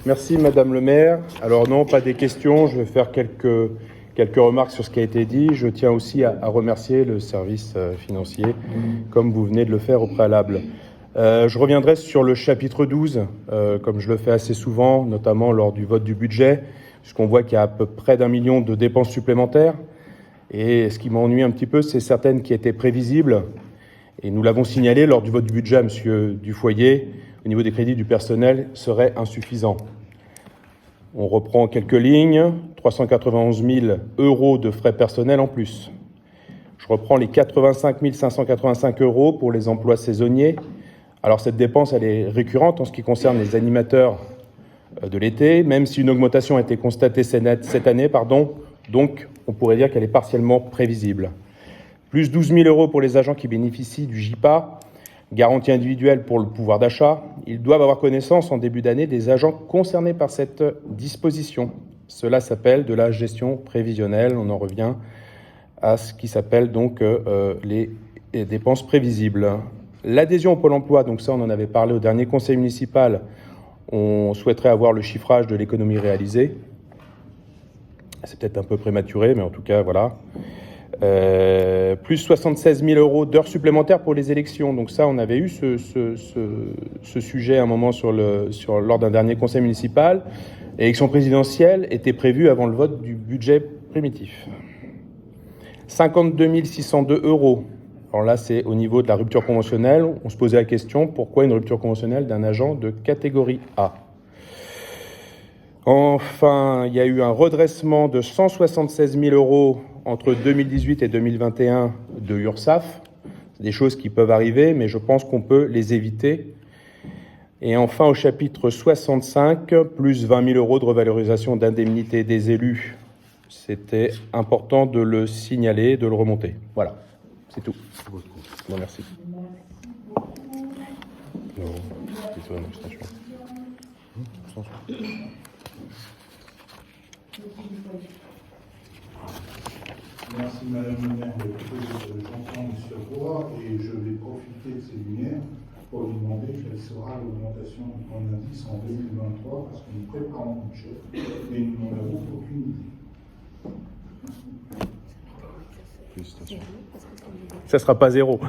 Merci Madame le maire. Alors non, pas des questions, je vais faire quelques remarques sur ce qui a été dit. Je tiens aussi à remercier le service financier, comme vous venez de le faire au préalable. Je reviendrai sur le chapitre 12, comme je le fais assez souvent, notamment lors du vote du budget, puisqu'on voit qu'il y a à peu près d'1 million de dépenses supplémentaires. Et ce qui m'ennuie un petit peu, c'est certaines qui étaient prévisibles. Et nous l'avons signalé lors du vote du budget à M. Dufoyer, au niveau des crédits du personnel, serait insuffisant. On reprend quelques lignes, 391 000 € de frais personnels en plus. Je reprends les 85 585 € pour les emplois saisonniers. Alors cette dépense, elle est récurrente en ce qui concerne les animateurs de l'été, même si une augmentation a été constatée cette année, donc on pourrait dire qu'elle est partiellement prévisible. Plus 12 000 € pour les agents qui bénéficient du JIPA, garantie individuelle pour le pouvoir d'achat. Ils doivent avoir connaissance en début d'année des agents concernés par cette disposition. Cela s'appelle de la gestion prévisionnelle. On en revient à ce qui s'appelle donc les dépenses prévisibles. L'adhésion au Pôle emploi, donc ça on en avait parlé au dernier conseil municipal, on souhaiterait avoir le chiffrage de l'économie réalisée. C'est peut-être un peu prématuré, mais en tout cas, voilà. Plus 76 000 € d'heures supplémentaires pour les élections. Donc ça, on avait eu ce sujet à un moment lors d'un dernier conseil municipal. L'élection présidentielle était prévue avant le vote du budget primitif. 52 602 €. Alors là, c'est au niveau de la rupture conventionnelle. On se posait la question, pourquoi une rupture conventionnelle d'un agent de catégorie A ? Enfin, il y a eu un redressement de 176 000 € entre 2018 et 2021 de l'URSSAF. C'est des choses qui peuvent arriver, mais je pense qu'on peut les éviter. Et enfin, au chapitre 65, plus 20 000 € de revalorisation d'indemnité des élus. C'était important de le signaler, de le remonter. Voilà, c'est tout. Bon, merci. Non, c'est sur une abstention. Merci Madame le maire. J'entends M. Roy et je vais profiter de ces lumières pour lui demander quelle sera l'augmentation de mon indice en 2023 parce que nous préparons le budget et nous n'en avons aucune idée. Ça ne sera pas zéro.